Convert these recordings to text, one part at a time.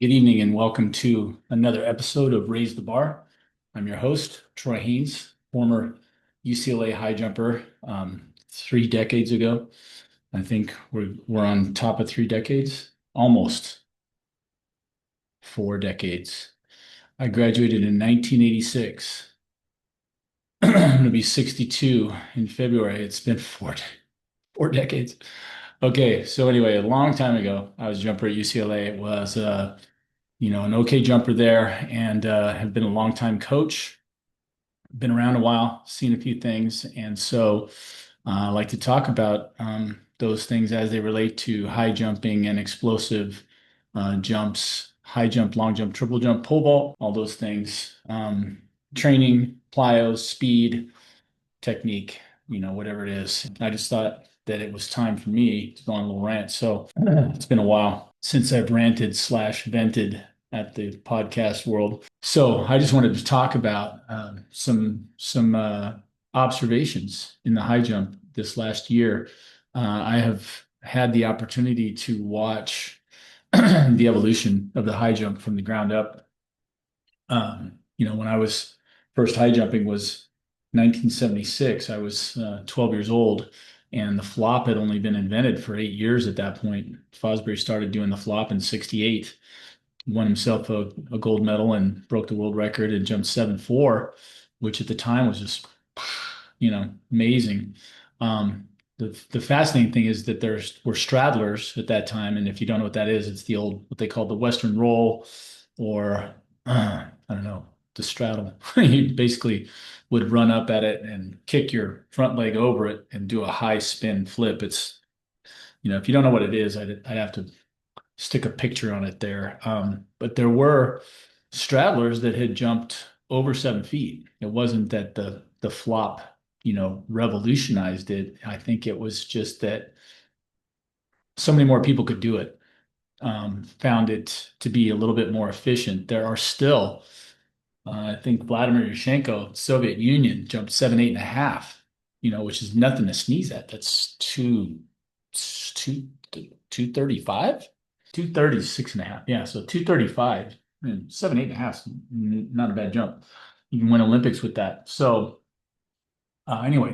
Good evening and welcome to another episode of Raise the Bar. I'm your host, Troy Haynes, former UCLA high jumper 3 decades ago. I think we're on top of 3 decades, almost 4 decades. I graduated in 1986. I'm going to be 62 in February. It's been four decades. Okay, so anyway, a long time ago, I was a jumper at UCLA. It was an okay jumper there and have been a long time coach, been around a while, seen a few things. And so I like to talk about those things as they relate to high jumping and explosive jumps, high jump, long jump, triple jump, pole vault, all those things. Training, plyos, speed, technique, whatever it is. I just thought that it was time for me to go on a little rant. So it's been a while since I've ranted slash vented at the podcast world. So I just wanted to talk about some observations in the high jump this last year. I have had the opportunity to watch the evolution of the high jump from the ground up. When I was first high jumping was 1976. I was 12 years old, and the flop had only been invented for 8 years at that point. Fosbury started doing the flop in 68, won himself a gold medal and broke the world record and jumped 7.4, which at the time was just, amazing. The fascinating thing is that there were straddlers at that time, and if you don't know what that is, it's the old what they call the Western roll, or I don't know, the straddle. You basically would run up at it and kick your front leg over it and do a high spin flip. It's, if you don't know what it is, I'd have to stick a picture on it there. But there were straddlers that had jumped over 7 feet. It wasn't that the flop, revolutionized it. I think it was just that so many more people could do it. Found it to be a little bit more efficient. There are still, I think Vladimir Yushchenko, Soviet Union, jumped 7.8 and a half, which is nothing to sneeze at. That's 235, 236 and a half. Yeah, so 235 and 7.8 and a half is not a bad jump. You can win Olympics with that. So anyway,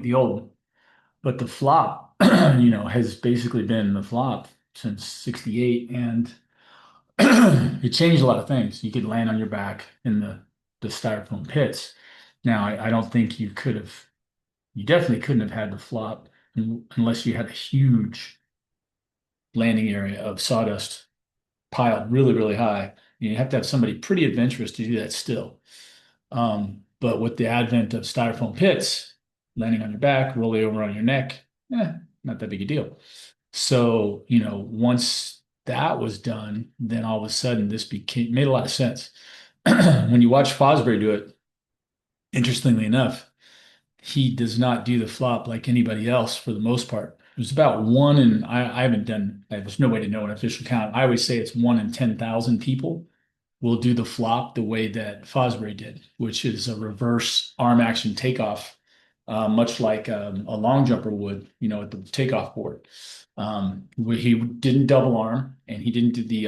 but the flop, has basically been the flop since 68, and it changed a lot of things. You could land on your back in the styrofoam pits. Now, I don't think you definitely couldn't have had the flop unless you had a huge landing area of sawdust piled really, really high. You have to have somebody pretty adventurous to do that still. But with the advent of styrofoam pits, landing on your back, rolling over on your neck, not that big a deal. So, once that was done, then all of a sudden this made a lot of sense. When you watch Fosbury do it, interestingly enough, he does not do the flop like anybody else for the most part. There's about one, and I haven't done, there's no way to know an official count. I always say it's 1 in 10,000 people will do the flop the way that Fosbury did, which is a reverse arm action takeoff, much like a long jumper would, at the takeoff board. Where he didn't double arm, and he didn't do the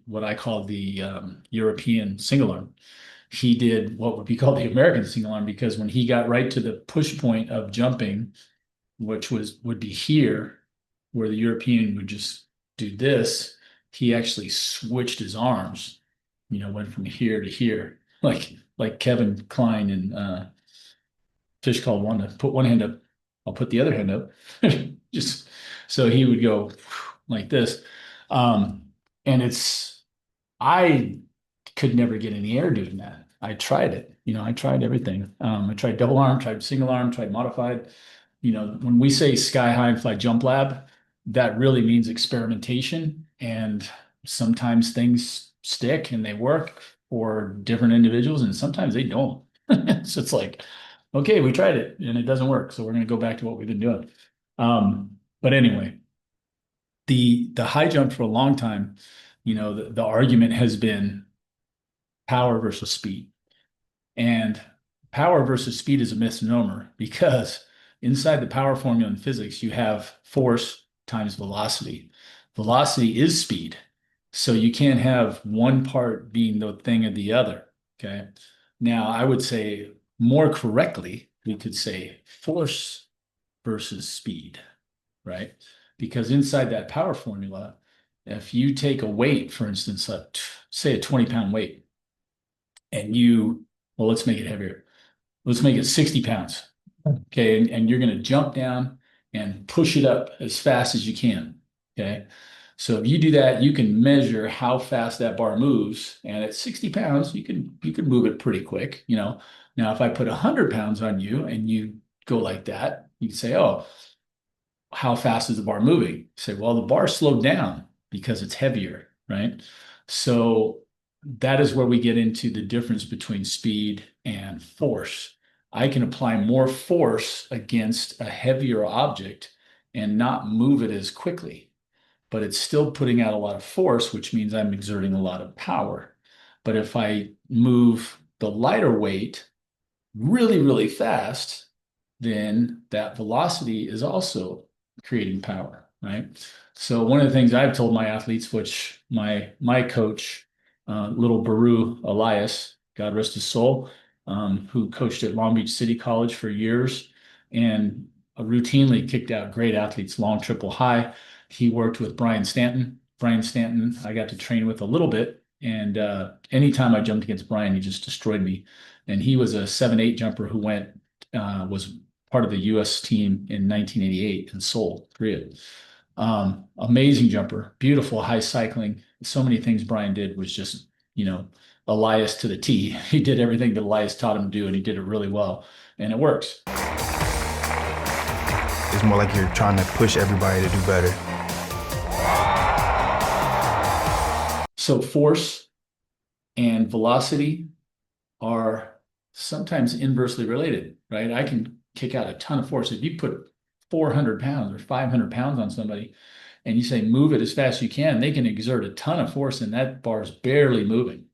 what I call the European single arm. He did what would be called the American single arm, because when he got right to the push point of jumping, which would be here, where the European would just do this, he actually switched his arms, went from here to here, like Kevin Klein and Fish Called One to put one hand up, I'll put the other hand up. Just so he would go like this. And I could never get in the air doing that. I tried it. I tried everything. I tried double arm, tried single arm, tried modified. When we say sky high and fly jump lab, that really means experimentation. And sometimes things stick and they work for different individuals, and sometimes they don't. So it's like, okay, we tried it and it doesn't work. So we're going to go back to what we've been doing. But anyway, the high jump for a long time, the argument has been power versus speed. And power versus speed is a misnomer, because inside the power formula in physics, you have force times velocity. Velocity is speed. So you can't have one part being the thing or the other. Okay. Now, I would say more correctly, we could say force versus speed, right? Because inside that power formula, if you take a weight, for instance, say a 20-pound weight, and well, let's make it heavier. Let's make it 60 pounds. Okay. And you're going to jump down and push it up as fast as you can. Okay. So if you do that, you can measure how fast that bar moves. And at 60 pounds, you can move it pretty quick. Now if I put 100 pounds on you and you go like that, you can say, oh, how fast is the bar moving? You say, well, the bar slowed down because it's heavier, right? So that is where we get into the difference between speed and force. I can apply more force against a heavier object and not move it as quickly, but it's still putting out a lot of force, which means I'm exerting a lot of power. But if I move the lighter weight really, really fast, then that velocity is also creating power, right? So one of the things I've told my athletes, which my coach, little Baru Elias, God rest his soul, who coached at Long Beach City College for years and routinely kicked out great athletes, long triple high. He worked with Brian Stanton. Brian Stanton, I got to train with a little bit. And anytime I jumped against Brian, he just destroyed me. And he was a 7'8" jumper who was part of the U.S. team in 1988 in Seoul, Korea. Amazing jumper, beautiful high cycling. So many things Brian did was just, Elias to the T. He did everything that Elias taught him to do, and he did it really well. And it works. It's more like you're trying to push everybody to do better. So force and velocity are sometimes inversely related, right? I can kick out a ton of force. If you put 400 pounds or 500 pounds on somebody and you say, move it as fast as you can, they can exert a ton of force and that bar is barely moving.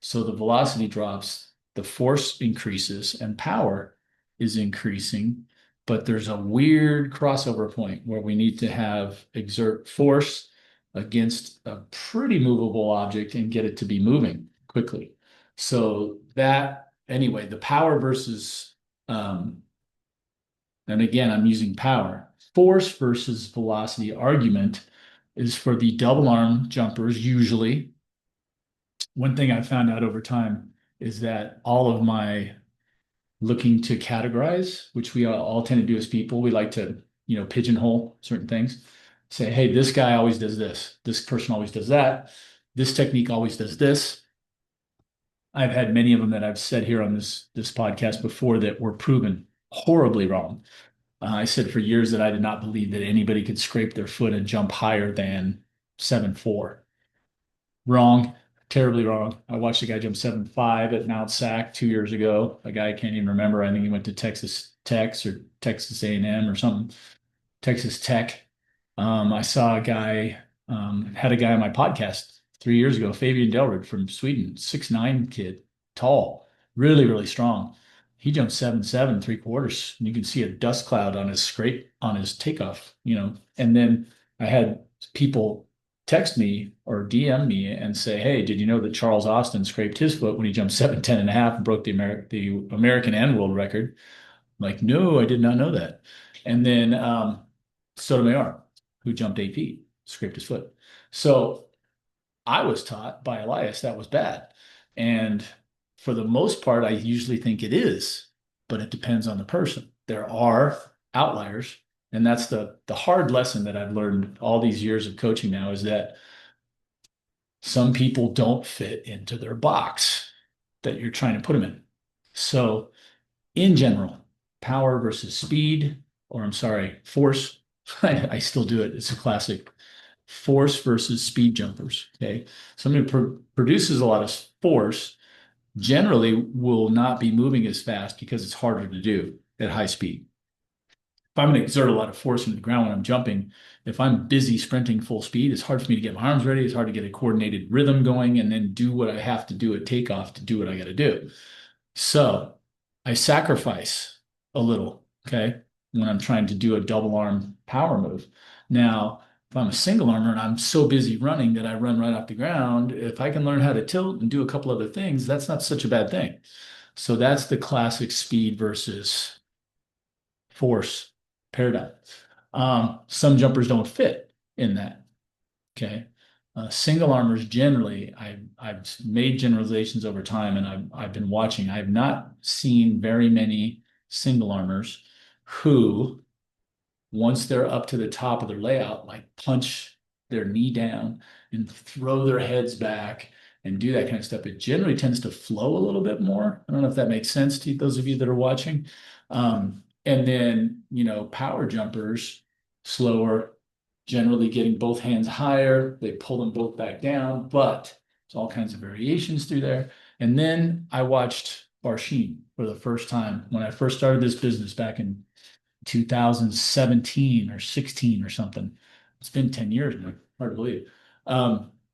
So the velocity drops, the force increases, and power is increasing. But there's a weird crossover point where we need to exert force against a pretty movable object and get it to be moving quickly. So anyway, the power versus, and again, I'm using power, force versus velocity argument is for the double arm jumpers usually. One thing I found out over time is that all of my looking to categorize, which we all tend to do as people, we like to, pigeonhole certain things. Say, hey, this guy always does this. This person always does that. This technique always does this. I've had many of them that I've said here on this podcast before that were proven horribly wrong. I said for years that I did not believe that anybody could scrape their foot and jump higher than 7'4". Wrong, terribly wrong. I watched a guy jump 7'5" at Mount Sac 2 years ago. A guy I can't even remember. I think he went to Texas Tech or Texas A&M or something. Texas Tech. I saw had a guy on my podcast 3 years ago, Fabian Delrud from Sweden, 6'9" kid, tall, really, really strong. He jumped 7'7", 3/4. And you can see a dust cloud on his takeoff, And then I had people text me or DM me and say, hey, did you know that Charles Austin scraped his foot when he jumped 7'10.5" and broke the American and world record? I'm like, no, I did not know that. And then Sotomayor, who jumped 8 feet, scraped his foot. So I was taught by Elias that was bad. And for the most part, I usually think it is, but it depends on the person. There are outliers. And that's the hard lesson that I've learned all these years of coaching now is that some people don't fit into their box that you're trying to put them in. So in general, power versus speed, or I'm sorry, force. I still do it. It's a classic. Force versus speed jumpers. Okay. Somebody who produces a lot of force generally will not be moving as fast because it's harder to do at high speed. If I'm going to exert a lot of force into the ground when I'm jumping, if I'm busy sprinting full speed, it's hard for me to get my arms ready. It's hard to get a coordinated rhythm going and then do what I have to do at takeoff to do what I got to do. So I sacrifice a little, okay, when I'm trying to do a double arm power move. Now, if I'm a single armor and I'm so busy running that I run right off the ground, if I can learn how to tilt and do a couple other things, that's not such a bad thing. So that's the classic speed versus force paradigm. Some jumpers don't fit in that. Okay. Single armors generally, I've made generalizations over time and I've been watching. I've not seen very many single armors who, once they're up to the top of their layout, like punch their knee down and throw their heads back and do that kind of stuff. It generally tends to flow a little bit more. I don't know if that makes sense to those of you that are watching. And then, power jumpers, slower, generally getting both hands higher. They pull them both back down, but there's all kinds of variations through there. And then I watched Barshim for the first time when I first started this business back in 2017 or 16 or something. It's been 10 years now, hard to believe.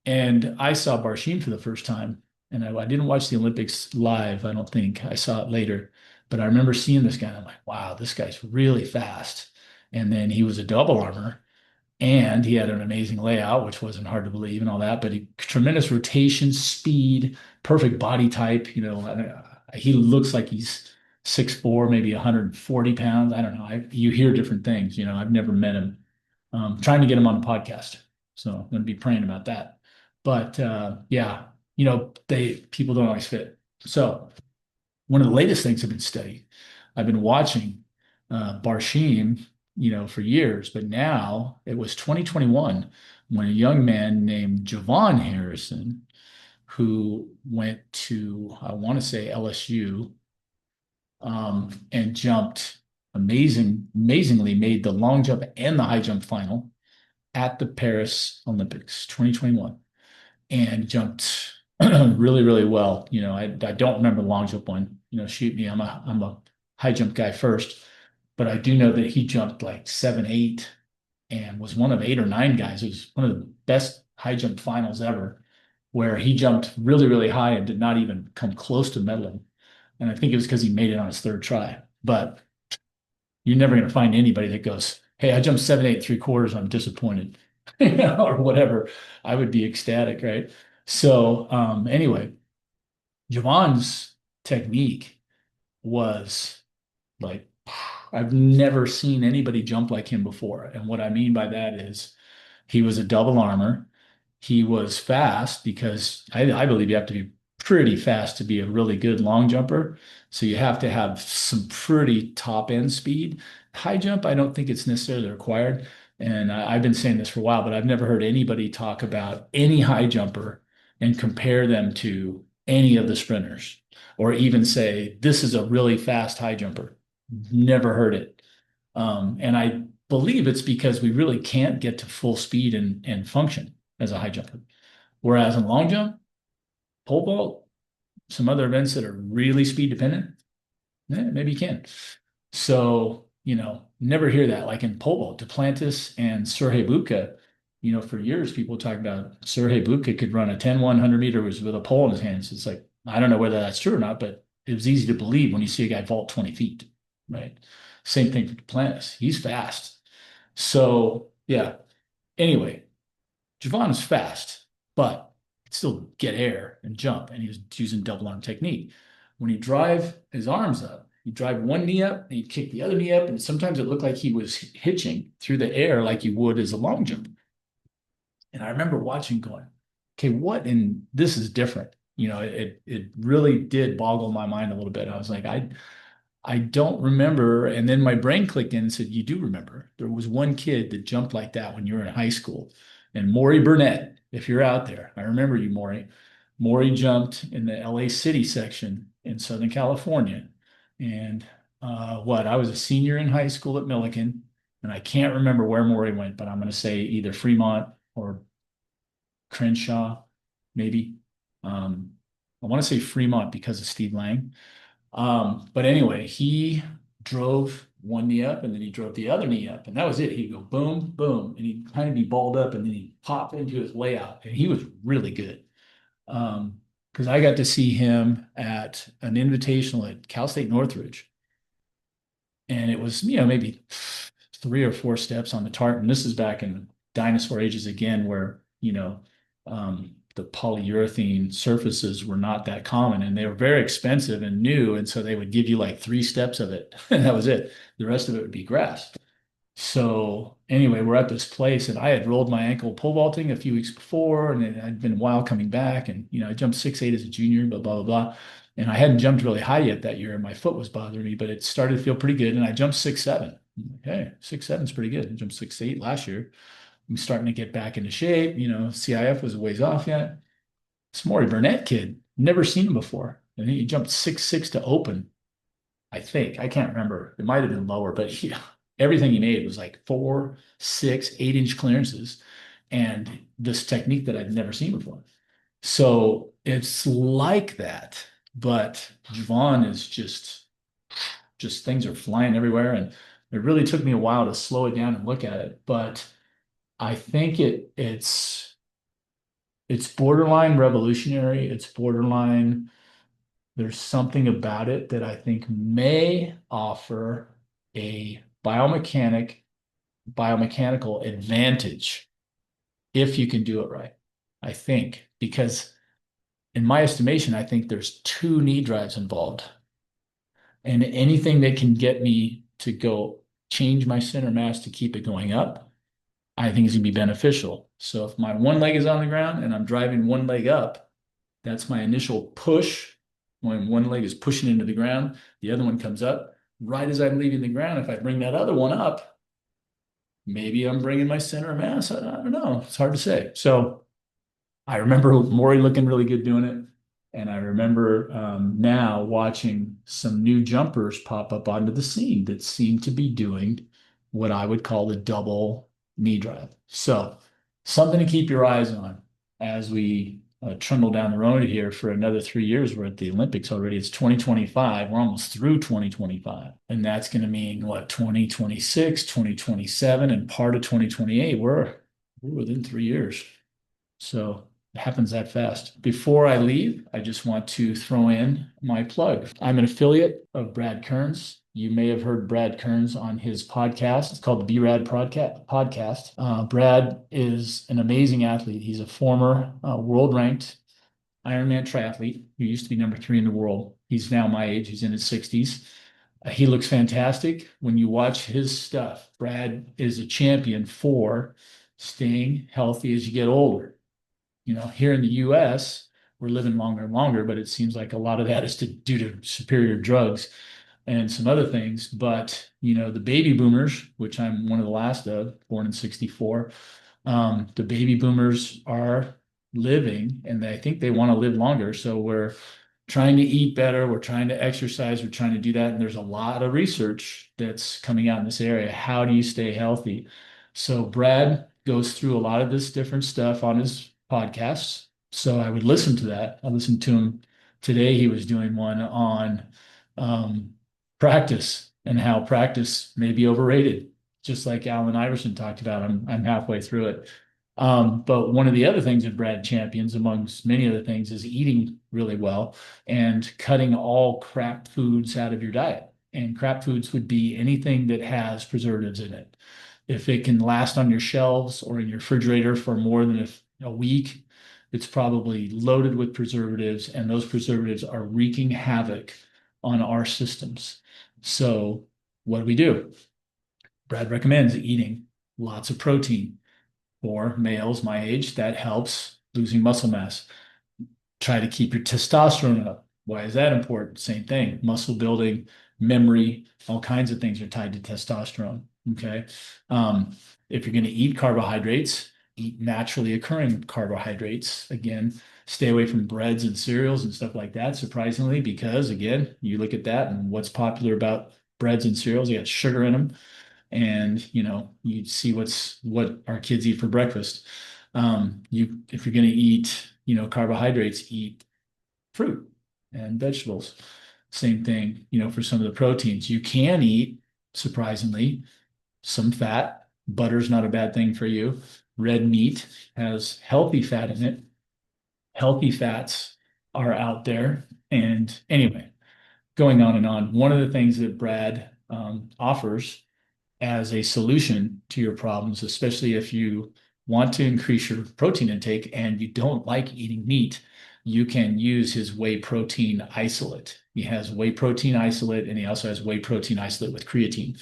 And I saw Barshim for the first time, and I didn't watch the Olympics live. I don't think I saw it later, but I remember seeing this guy. And I'm like, wow, this guy's really fast. And then he was a double armor, and he had an amazing layout, which wasn't hard to believe and all that. But tremendous rotation, speed, perfect body type. He looks like he's 6'4", maybe 140 pounds. I don't know. You hear different things. I've never met him. Trying to get him on the podcast, so I'm going to be praying about that. But yeah, people don't always fit. So one of the latest things I've been studying, I've been watching Barshim, for years, but now it was 2021 when a young man named Javon Harrison, who went to, I want to say LSU, and jumped amazingly made the long jump and the high jump final at the Paris Olympics 2021 and jumped really, really well. I don't remember the long jump one. Shoot me, I'm a high jump guy first, but I do know that he jumped like 7'8" and was one of 8 or 9 guys. It was one of the best high jump finals ever, where he jumped really, really high and did not even come close to medaling. And I think it was because he made it on his third try. But you're never going to find anybody that goes, "Hey, I jumped 7'8 3/4. I'm disappointed," or whatever. I would be ecstatic, right? So anyway, Javon's technique was like, I've never seen anybody jump like him before. And what I mean by that is he was a double armor. He was fast because I believe you have to be pretty fast to be a really good long jumper. So you have to have some pretty top end speed. High jump, I don't think it's necessarily required. And I've been saying this for a while, but I've never heard anybody talk about any high jumper and compare them to any of the sprinters or even say, this is a really fast high jumper. Never heard it. And I believe it's because we really can't get to full speed and function as a high jumper. Whereas in long jump, pole vault, some other events that are really speed dependent, maybe you can. So, never hear that. Like in pole vault, Duplantis and Serhii Bubka, for years people talk about Serhii Bubka could run a 10-100 meters with a pole in his hands. It's like, I don't know whether that's true or not, but it was easy to believe when you see a guy vault 20 feet, right? Same thing for Duplantis. He's fast. So, yeah. Anyway, Javon is fast, but still get air and jump, and he was using double arm technique. When he drive his arms up, he'd drive one knee up and he'd kick the other knee up, and sometimes it looked like he was hitching through the air like you would as a long jump. And I remember watching going, okay, what in this is different. It really did boggle my mind a little bit. I was like, I don't remember. And then my brain clicked in and said, you do remember. There was one kid that jumped like that when you were in high school. And Maury Burnett, if you're out there, I remember you, Maury. Maury jumped in the LA City section in Southern California. And I was a senior in high school at Millikan, and I can't remember where Maury went, but I'm going to say either Fremont or Crenshaw, maybe. I want to say Fremont because of Steve Lang. But anyway, he drove one knee up and then he drove the other knee up, and that was it. He'd go boom, boom, and he'd kind of be balled up and then he'd pop into his layout, and he was really good. Because I got to see him at an invitational at Cal State Northridge, and it was maybe 3 or 4 steps on the tartan. This is back in dinosaur ages again, where, the polyurethane surfaces were not that common and they were very expensive and new. And so they would give you like 3 steps of it, and that was it. The rest of it would be grass. So anyway, we're at this place, and I had rolled my ankle pole vaulting a few weeks before, and it had been a while coming back. And I jumped 6'8" as a junior, blah blah blah blah. And I hadn't jumped really high yet that year, and my foot was bothering me, but it started to feel pretty good. And I jumped 6'7". Okay, 6'7" is pretty good. I jumped 6'8" last year. I'm starting to get back into shape. CIF was a ways off yet. This Maury Burnett kid, never seen him before, and he jumped 6'6" to open. I think. I can't remember. It might have been lower, but everything he made was like 4, 6, 8-inch clearances, and this technique that I'd never seen before. So it's like that, but Javon is just things are flying everywhere, and it really took me a while to slow it down and look at it. But I think it's borderline revolutionary. It's borderline. There's something about it that I think may offer a biomechanical advantage if you can do it right. I think, because in my estimation, I think there's 2 knee drives involved. And anything that can get me to go change my center mass to keep it going up, I think is going to be beneficial. So if my one leg is on the ground and I'm driving one leg up, that's my initial push. When one leg is pushing into the ground, the other one comes up. Right as I'm leaving the ground, if I bring that other one up, maybe I'm bringing my center of mass. I don't know. It's hard to say. So I remember Maury looking really good doing it. And I remember now watching some new jumpers pop up onto the scene that seem to be doing what I would call the double knee drive. So something to keep your eyes on as we trundle down the road here for another 3 years. We're at the Olympics already. It's 2025. We're almost through 2025. And that's going to mean what, 2026, 2027, and part of 2028. We're within 3 years. So it happens that fast. Before I leave, I just want to throw in my plug. I'm an affiliate of Brad Kearns. You may have heard Brad Kearns on his podcast. It's called the BRAD podcast. Brad is an amazing athlete. He's a former world-ranked Ironman triathlete who used to be number 3 in the world. He's now my age. He's in his 60s. He looks fantastic. When you watch his stuff, Brad is a champion for staying healthy as you get older. Here in the US, we're living longer and longer, but it seems like a lot of that is due to superior drugs and some other things. But, the baby boomers, which I'm one of the last of, born in 64, the baby boomers are living, and I think they want to live longer. So we're trying to eat better. We're trying to exercise. We're trying to do that. And there's a lot of research that's coming out in this area. How do you stay healthy? So Brad goes through a lot of this different stuff on his podcasts. So I would listen to that. I listened to him today. He was doing one on practice and how practice may be overrated, just like Allen Iverson talked about. I'm halfway through it. But one of the other things that Brad champions, amongst many other things, is eating really well and cutting all crap foods out of your diet. And crap foods would be anything that has preservatives in it. If it can last on your shelves or in your refrigerator for more than a week, it's probably loaded with preservatives, and those preservatives are wreaking havoc on our systems. So what do? Brad recommends eating lots of protein. For males my age, that helps losing muscle mass. Try to keep your testosterone up. Why is that important? Same thing. Muscle building, memory, all kinds of things are tied to testosterone. Okay. If you're going to eat carbohydrates, eat naturally occurring carbohydrates. Again, stay away from breads and cereals and stuff like that, surprisingly, because again, you look at that and what's popular about breads and cereals, they got sugar in them. And you see what our kids eat for breakfast. If you're going to eat carbohydrates, eat fruit and vegetables. Same thing for some of the proteins. You can eat, surprisingly, some fat. Butter's not a bad thing for you. Red meat has healthy fat in it. Healthy fats are out there. And anyway, going on and on. One of the things that Brad offers as a solution to your problems, especially if you want to increase your protein intake and you don't like eating meat. You can use his whey protein isolate. He has whey protein isolate, and he also has whey protein isolate with creatine.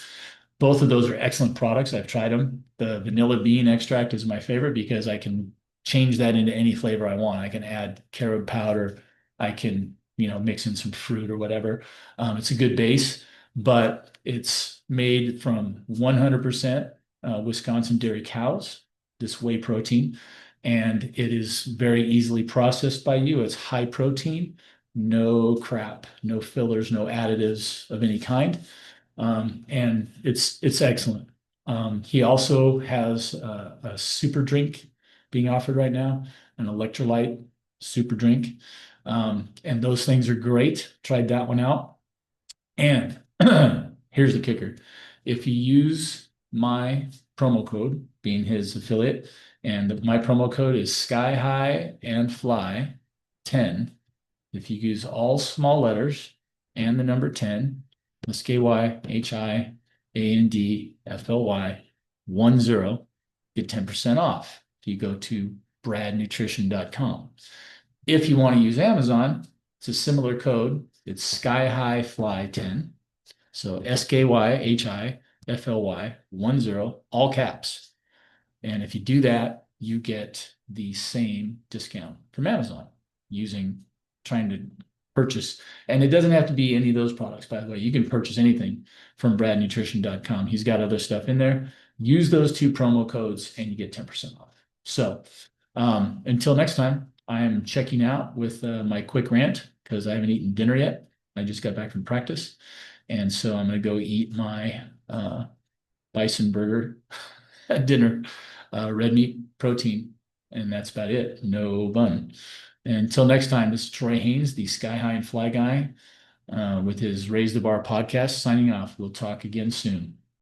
Both of those are excellent products. I've tried them. The vanilla bean extract is my favorite because I can change that into any flavor I want. I can add carob powder. I can, mix in some fruit or whatever. It's a good base, but it's made from 100% Wisconsin dairy cows, this whey protein, and it is very easily processed by you. It's high protein, no crap, no fillers, no additives of any kind. And it's excellent. He also has a super drink being offered right now, an electrolyte super drink. And those things are great. Tried that one out. And here's the kicker. If you use my promo code, being his affiliate, and my promo code is sky high and fly 10. If you use all small letters and the number 10, SKYHIANDFLY get 10% off if you go to bradnutrition.com. If you want to use Amazon, it's a similar code. It's skyhighfly10. So SKYHIFLY 10, all caps. And if you do that, you get the same discount from Amazon trying to purchase. And it doesn't have to be any of those products, by the way. You can purchase anything from bradnutrition.com. He's got other stuff in there. Use those two promo codes and you get 10% off. So until next time, I am checking out with my quick rant because I haven't eaten dinner yet. I just got back from practice. And so I'm going to go eat my bison burger at dinner, red meat protein, and that's about it. No bun. And until next time, this is Troy Haynes, the Sky High and Fly guy, with his Raise the Bar podcast, signing off. We'll talk again soon.